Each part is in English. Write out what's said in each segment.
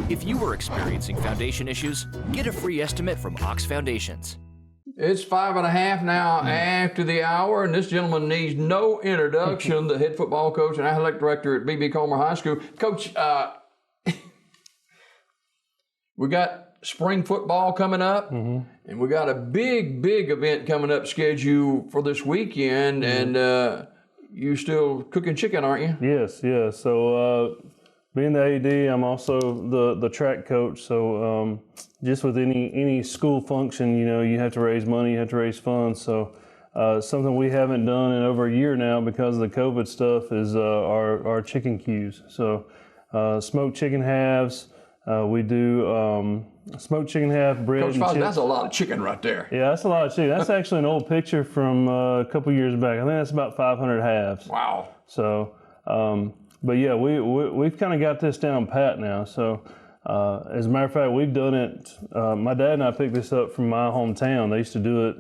If you are experiencing foundation issues, get a free estimate from Ox Foundations. It's 5:30 now after the hour, and this gentleman needs no introduction, the head football coach and athletic director at B.B. Comer High School. Coach, we got spring football coming up, and we got a big event coming up scheduled for this weekend, and you still cooking chicken, aren't you? Yes. So being the AD, I'm also the track coach. So just with any school function, you have to raise money, you have to raise funds. So something we haven't done in over a year now because of the COVID stuff is our chicken queues. So smoked chicken halves. We do smoked chicken half, bread Coach and Fossett, chips. that's a lot of chicken right there. Yeah, that's a lot of chicken. That's actually an old picture from a couple years back. I think that's about 500 halves. Wow. So, but yeah, we've kind of got this down pat now. So, as a matter of fact, we've done it. My dad and I picked this up from my hometown. They used to do it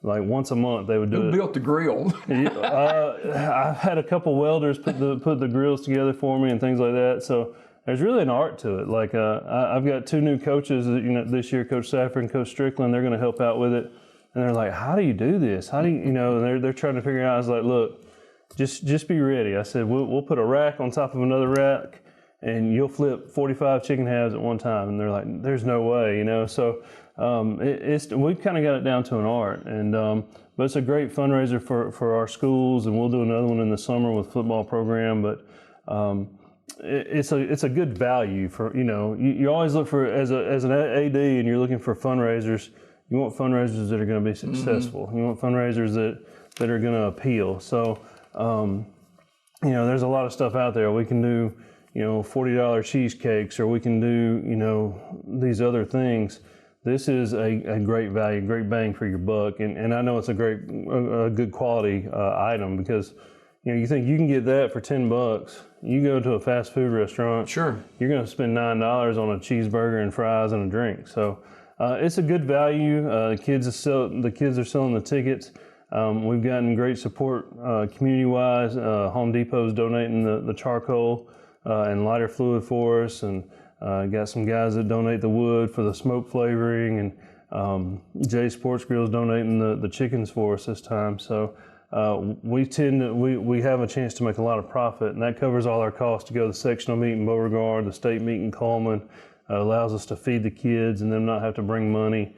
like once a month. They would do Who it. built the grill? I've had a couple welders put the grills together for me and things like that. So there's really an art to it. Like I've got two new coaches, this year, Coach Safford and Coach Strickland. They're going to help out with it, and they're like, "How do you do this? How do you?" And they're trying to figure it out. I was like, "Look, just be ready." I said, "We'll put a rack on top of another rack, and you'll flip 45 chicken halves at one time." And they're like, "There's no way," So we've kind of got it down to an art, and but it's a great fundraiser for our schools, and we'll do another one in the summer with football program, but. It's a good value for you always look for as an AD and you're looking for fundraisers. You want fundraisers that are going to be successful. You want fundraisers that are going to appeal. So there's a lot of stuff out there. We can do $40 cheesecakes, or we can do these other things. This is a great value, great bang for your buck, and I know it's a good quality item because. You think you can get that for $10. You go to a fast food restaurant. Sure. You're going to spend $9 on a cheeseburger and fries and a drink. So it's a good value. The kids are selling the tickets. We've gotten great support community-wise. Home Depot's donating the charcoal and lighter fluid for us, and got some guys that donate the wood for the smoke flavoring, and Jay Sports Grill's donating the chickens for us this time. So. We have a chance to make a lot of profit, and that covers all our costs to go to the sectional meet in Beauregard, the state meet in Coleman, allows us to feed the kids and them not have to bring money,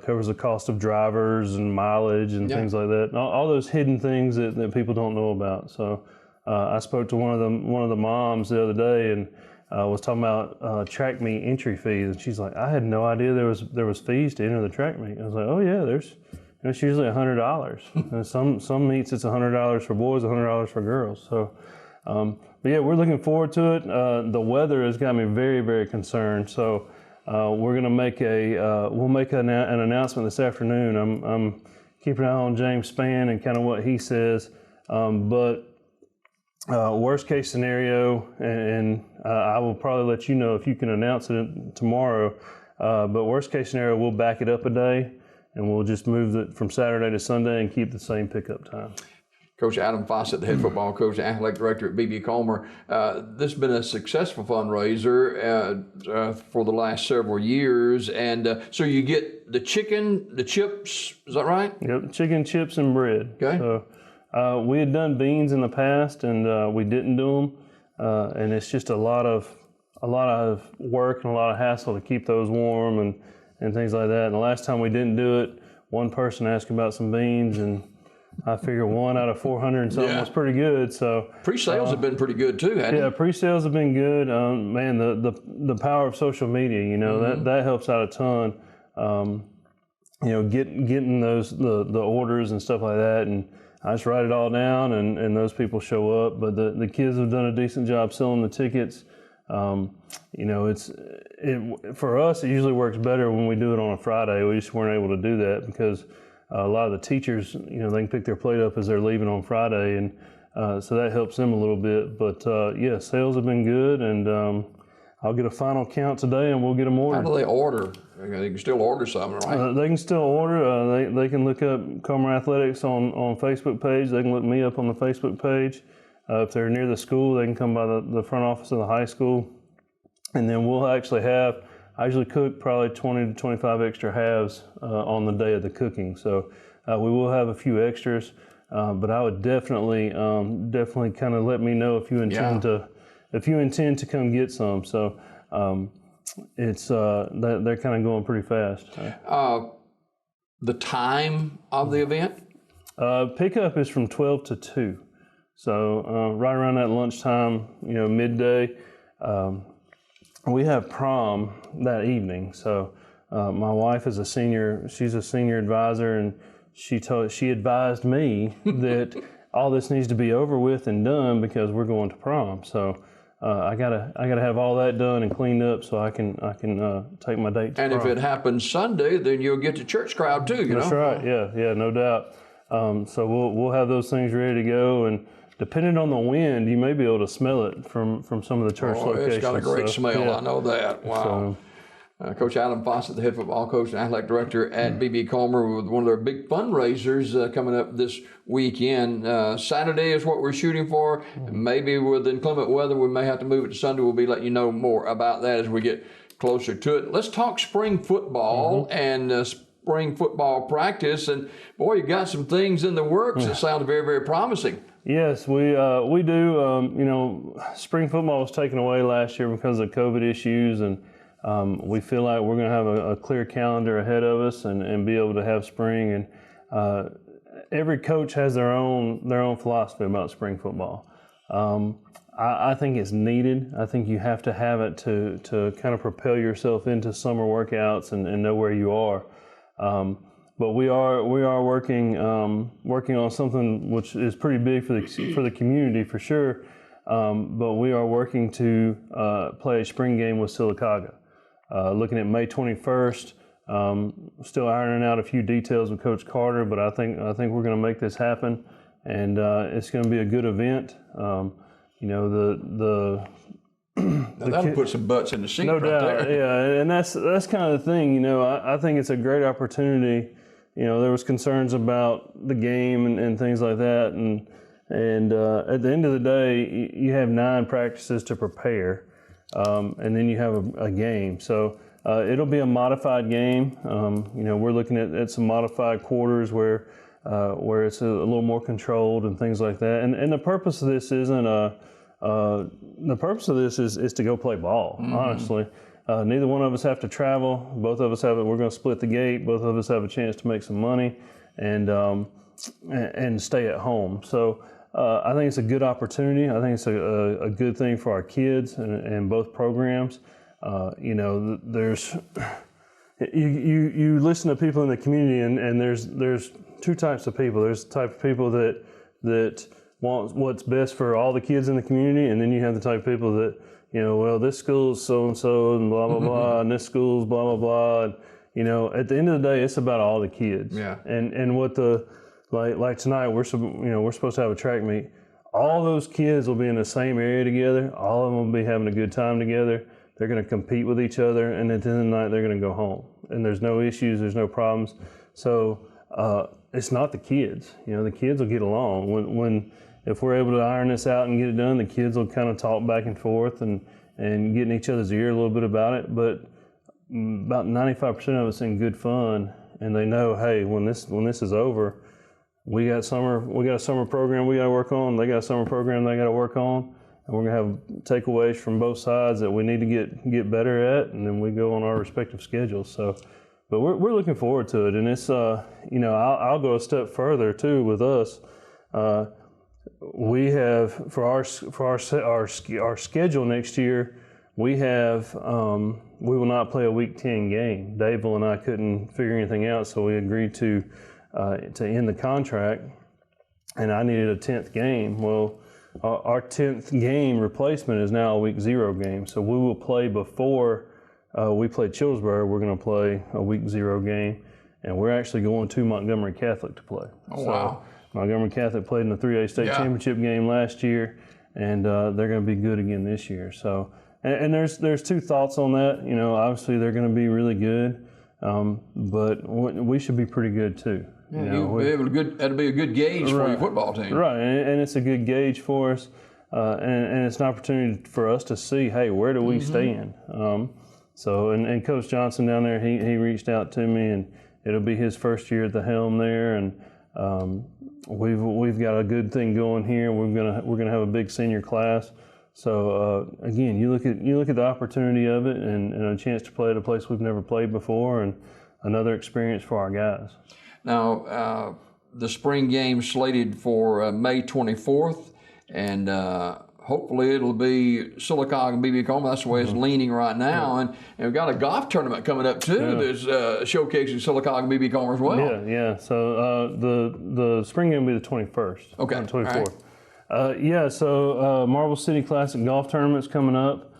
covers the cost of drivers and mileage and things like that, and all those hidden things that people don't know about. So I spoke to one of the moms the other day and was talking about track meet entry fees, and she's like, I had no idea there was fees to enter the track meet. I was like, oh yeah, it's usually $100. And some meets it's $100 for boys, $100 for girls. So, but yeah, we're looking forward to it. The weather has got me very, very concerned. So, we're going to make we'll make an announcement this afternoon. I'm keeping an eye on James Spann and kind of what he says. But worst case scenario, and I will probably let you know if you can announce it tomorrow. But worst case scenario, we'll back it up a day. And we'll just move it from Saturday to Sunday and keep the same pickup time. Coach Adam Fossett, the head football coach and athletic director at B.B. Comer. This has been a successful fundraiser for the last several years. And so you get the chicken, the chips, is that right? Yep, chicken, chips, and bread. Okay. So we had done beans in the past, and we didn't do them. And it's just a lot of work and a lot of hassle to keep those warm and things like that. And the last time we didn't do it, one person asked about some beans, and I figure 1 out of 400 and something was pretty good. So pre-sales have been pretty good too, haven't they? Pre-sales have been good. Man, the power of social media, that helps out a ton. Getting the orders and stuff like that, and I just write it all down, and those people show up. But the kids have done a decent job selling the tickets. For us, it usually works better when we do it on a Friday. We just weren't able to do that because a lot of the teachers, they can pick their plate up as they're leaving on Friday, and so that helps them a little bit. But sales have been good, and I'll get a final count today, and we'll get them ordered. How do they order? They can still order something, right? They can still order. They can look up Comer Athletics on Facebook page. They can look me up on the Facebook page. If they're near the school, they can come by the front office of the high school. And then we'll actually have, I usually cook probably 20 to 25 extra halves on the day of the cooking. So we will have a few extras, but I would definitely kind of let me know if you intend to come get some. So it's they're kind of going pretty fast. The time of the event? Pickup is from 12 to 2. So right around that lunchtime, midday. We have prom that evening. So my wife is she's a senior advisor, and she advised me that all this needs to be over with and done because we're going to prom. So I gotta have all that done and cleaned up so I can take my date to and prom. if it happens Sunday, then you'll get the church crowd too. That's right. Yeah, no doubt. So we'll have those things ready to go, and depending on the wind, you may be able to smell it from some of the church locations. It's got a great smell. Yeah. I know that. Wow. Coach Adam Fossett, the head football coach and athletic director at BB Comer, with one of their big fundraisers coming up this weekend. Saturday is what we're shooting for. Maybe with inclement weather, we may have to move it to Sunday. We'll be letting you know more about that as we get closer to it. Let's talk spring football and spring football practice. And boy, you got some things in the works that sound very, very promising. Yes, we do. Spring football was taken away last year because of COVID issues, and we feel like we're going to have a clear calendar ahead of us and be able to have spring. And every coach has their own philosophy about spring football. I think it's needed. I think you have to have it to kind of propel yourself into summer workouts and know where you are. But we are working on something which is pretty big for the community for sure. But we are working to play a spring game with Sylacauga. Looking at May 21st. Still ironing out a few details with Coach Carter, but I think we're going to make this happen, and it's going to be a good event. That'll put some butts in the seat. No doubt, there. yeah, and that's kind of the thing. I think it's a great opportunity. There was concerns about the game and things like that, and at the end of the day, you have 9 practices to prepare, and then you have a game. So it'll be a modified game. We're looking at some modified quarters where it's a little more controlled and things like that. And the purpose of this isn't the purpose of this is to go play ball. Honestly. Neither one of us have to travel. Both of us we're going to split the gate. Both of us have a chance to make some money and stay at home. So I think it's a good opportunity. I think it's a good thing for our kids and both programs. There's you listen to people in the community and there's 2 types of people. There's the type of people that want what's best for all the kids in the community, and then you have the type of people that this school's so-and-so and blah, blah, blah, and this school's blah, blah, blah. And, at the end of the day, it's about all the kids. Yeah. And what like tonight, we're supposed to have a track meet. All those kids will be in the same area together. All of them will be having a good time together. They're going to compete with each other, and at the end of the night, they're going to go home. And there's no issues, there's no problems. So it's not the kids. The kids will get along. If we're able to iron this out and get it done, the kids will kind of talk back and forth and get in each other's ear a little bit about it. But about 95% of it's in good fun, and they know, hey, when this is over, we got a summer program we got to work on. They got a summer program they got to work on, and we're gonna have takeaways from both sides that we need to get better at, and then we go on our respective schedules. So, but we're looking forward to it, and it's I'll go a step further too with us. We have for our schedule next year. We will not play a Week 10 game. Dave and I couldn't figure anything out, so we agreed to end the contract, and I needed a 10th game. Well, our 10th game replacement is now a Week 0 game, so we will play before we play Chillsburg. We're going to play a Week 0 game, and we're actually going to Montgomery Catholic to play. Oh, wow. Montgomery Catholic played in the 3A state championship game last year, and they're going to be good again this year. So, and there's 2 thoughts on that. Obviously they're going to be really good, but we should be pretty good too. That'll be a good gauge for your football team. Right, and it's a good gauge for us. and it's an opportunity for us to see, hey, where do we stand? And Coach Johnson down there, he reached out to me, and it'll be his first year at the helm there, and we've got a good thing going here. We're gonna have a big senior class. So again, you look at the opportunity of it, and a chance to play at a place we've never played before, and another experience for our guys. Now, the spring game slated for May 24th, and hopefully it'll be Sylacauga and BB Coleman. That's the way it's leaning right now. And we've got a golf tournament coming up too that's showcasing Sylacauga and BB Coleman as well. Yeah. So the spring game will be the 21st. Okay. 24th. Marble City Classic golf tournament's coming up.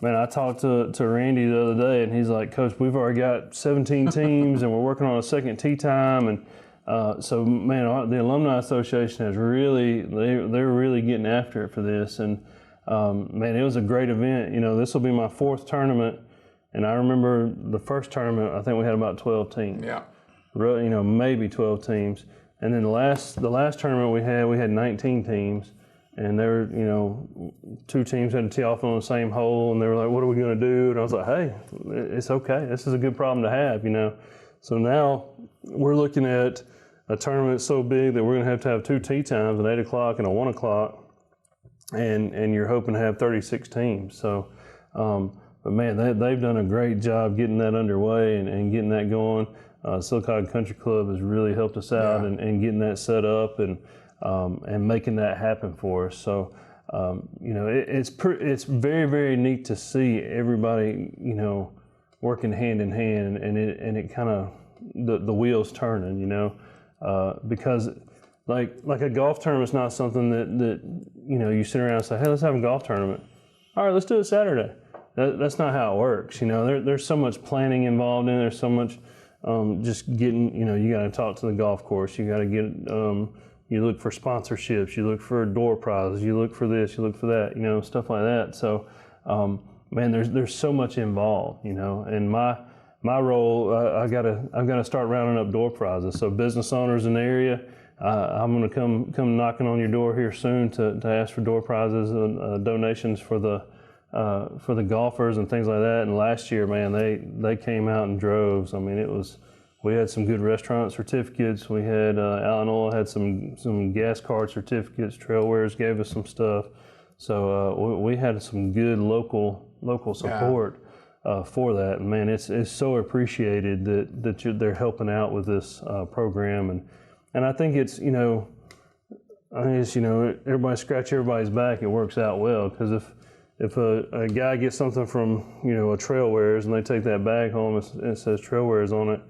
Man, I talked to Randy the other day, and he's like, Coach, we've already got 17 teams, and we're working on a second tee time. And the Alumni Association has they're really getting after it for this. And it was a great event. This will be my 4th tournament, and I remember the first tournament, I think we had about 12 teams. Yeah. Maybe 12 teams. And then the last tournament we had 19 teams, and there were, 2 teams had to tee off on the same hole, and they were like, what are we going to do? And I was like, hey, it's okay. This is a good problem to have, So now we're looking at a tournament so big that we're going to have 2 tee times, an 8 o'clock and a 1 o'clock, and you're hoping to have 36 teams. So, but man, they've done a great job getting that underway and getting that going. Sylacauga Country Club has really helped us out and getting that set up and making that happen for us. So, it's very, very neat to see everybody, working hand in hand, and it kind of the wheels turning, because like a golf tournament's not something that you sit around and say, hey, let's have a golf tournament. All right, let's do it Saturday. That's not how it works. There's so much planning involved in it. There's so much just getting, you got to talk to the golf course. You got to get, you look for sponsorships. You look for door prizes. You look for this. You look for that. Stuff like that. So, there's so much involved. And my role, I've got to start rounding up door prizes. So business owners in the area, I'm going to come knocking on your door here soon to ask for door prizes and donations for the golfers and things like that. And last year, man, they came out in droves. We had some good restaurant certificates. We had Allen Oil had some gas card certificates. Trailwares gave us some stuff. So we had some good local support for that. And man, it's so appreciated that they're helping out with this program. And I think it's everybody scratch everybody's back. It works out well, because if a guy gets something from a Trailwares and they take that bag home and it says Trailwares on it,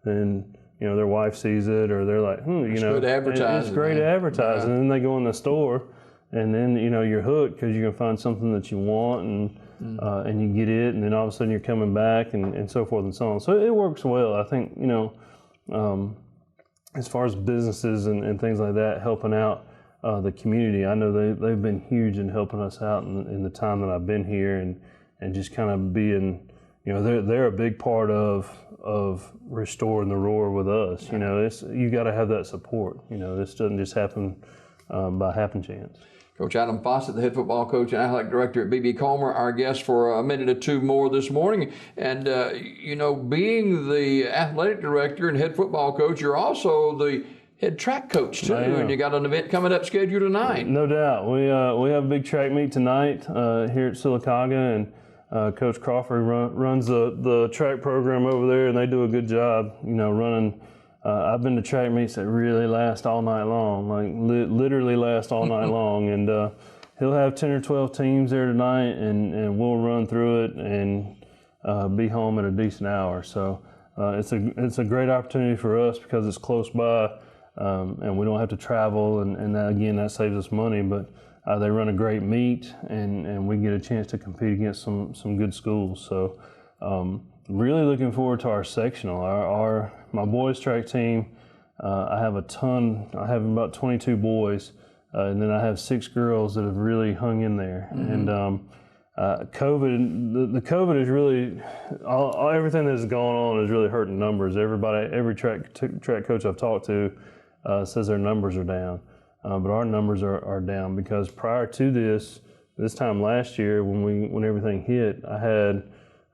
then their wife sees it, or they're like, it's good advertising. It's great advertising. And then they go in the store, and then you're hooked because you can find something that you want, and you get it, and then all of a sudden you're coming back, and so forth and so on. So it works well. I think as far as businesses and things like that helping out the community, I know they've been huge in helping us out in the time that I've been here, and just kind of being, they're a big part of restoring the roar with us. You got to have that support. This doesn't just happen by happen chance. Coach Adam Fossett, the head football coach and athletic director at BB Coleman, our guest for a minute or two more this morning. And, being the athletic director and head football coach, you're also the head track coach too, and you got an event coming up scheduled tonight. No doubt. We have a big track meet tonight here at Sylacauga, and Coach Crawford runs the track program over there, and they do a good job, running. I've been to track meets that really last all night long, like literally last all night long, and he'll have 10 or 12 teams there tonight, and we'll run through it and be home at a decent hour. So it's a great opportunity for us because it's close by. And we don't have to travel, and that saves us money. But they run a great meet, and we get a chance to compete against some good schools. So really looking forward to our sectional. My boys track team, I have about 22 boys, and then I have 6 girls that have really hung in there. Mm-hmm. And COVID is really everything that's going on is really hurting numbers. Every track coach I've talked to says their numbers are down. but our numbers are down because prior to this time last year when everything hit, I had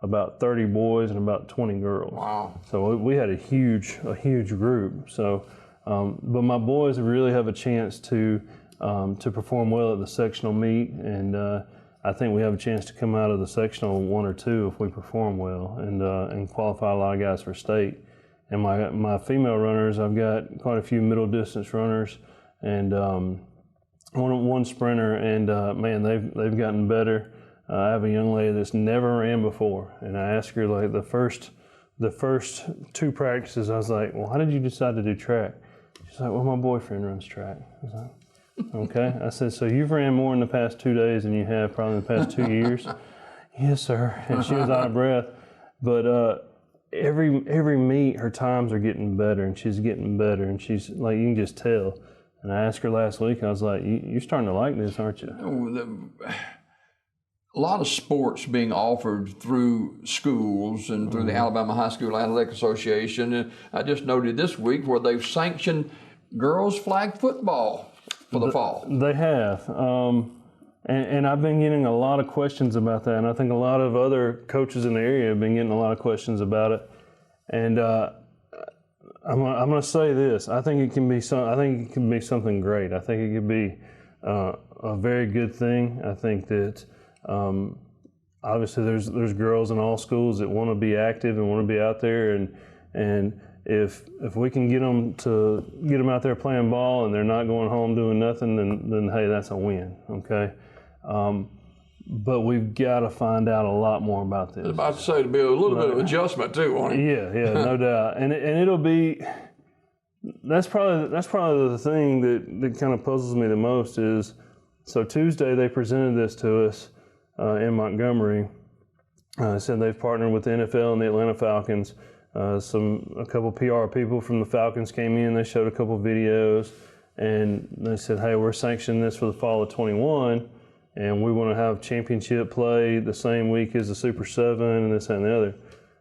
about 30 boys and about 20 girls. Wow. So we had a huge group. So, but my boys really have a chance to perform well at the sectional meet, and I think we have a chance to come out of the sectional 1 or 2 if we perform well and qualify a lot of guys for state. And my female runners, I've got quite a few middle distance runners and one sprinter, and man, they've gotten better. I have a young lady that's never ran before, and I asked her like the first 2 practices, I was like, well, how did you decide to do track? She's like, well, my boyfriend runs track. I was like, okay. I said, so you've ran more in the past 2 days than you have probably in the past 2 years? Yes, sir. And she was out of breath. But every meet, her times are getting better, and she's getting better, and she's like, you can just tell. And I asked her last week, I was like, you're starting to like this, aren't you? A lot of sports being offered through schools and through the Alabama High School Athletic Association. And I just noted this week where they've sanctioned girls flag football for the fall. They have. And I've been getting a lot of questions about that. And I think a lot of other coaches in the area have been getting a lot of questions about it. And I'm going to say this. I think it can be something great. I think it could be a very good thing. I think that obviously there's girls in all schools that want to be active and want to be out there, and if we can get them out there playing ball and they're not going home doing nothing, then hey, that's a win. Okay. But we've got to find out a lot more about this. I was about to say, to be a little bit of adjustment too, won't it? Yeah, no doubt. And it'll be, that's probably the thing that kind of puzzles me the most is, so Tuesday they presented this to us in Montgomery. Said they've partnered with the NFL and the Atlanta Falcons. A couple PR people from the Falcons came in, they showed a couple videos, and they said, hey, we're sanctioning this for the fall of 21. And we want to have championship play the same week as the Super 7 and this, that, and the other.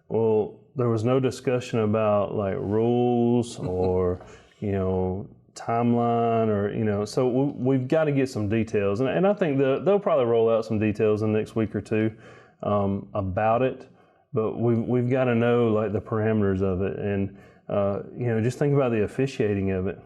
Well, there was no discussion about like rules or, timeline or, so we've got to get some details. And I think they'll probably roll out some details in the next week or 2 about it. But we've got to know like the parameters of it. And, just think about the officiating of it,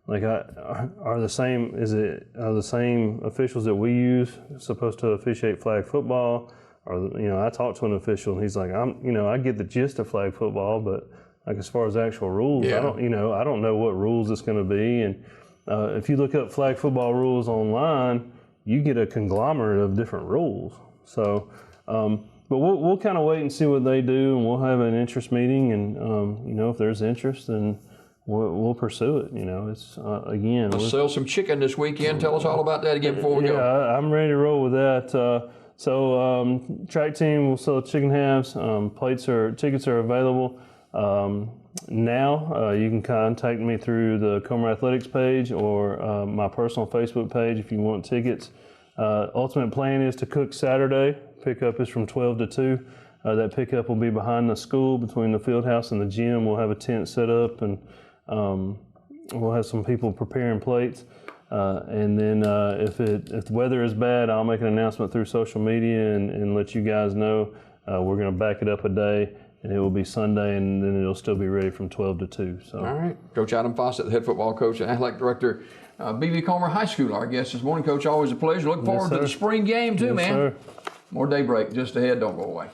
Like, are the same officials that we use supposed to officiate flag football? Or, I talked to an official and he's like, I get the gist of flag football, but like as far as actual rules, I don't know what rules it's going to be. And if you look up flag football rules online, you get a conglomerate of different rules. So, but we'll kind of wait and see what they do, and we'll have an interest meeting, and if there's interest, then we'll pursue it. It's again. Let's sell some chicken this weekend. Tell us all about that again before we go. Yeah, I'm ready to roll with that. So track team will sell chicken halves. Tickets are available now. You can contact me through the Comer Athletics page or my personal Facebook page if you want tickets. Ultimate plan is to cook Saturday. Pickup is from 12 to 2. That pickup will be behind the school between the field house and the gym. We'll have a tent set up, and we'll have some people preparing plates. And then if the weather is bad, I'll make an announcement through social media and let you guys know. We're going to back it up a day, and it will be Sunday, and then it'll still be ready from 12 to 2. So. All right. Coach Adam Fossett, the head football coach and athletic director, B.B. Comer High School, our guest this morning. Coach, always a pleasure. Look forward to the spring game too, man. Sir. More Daybreak just ahead. Don't go away.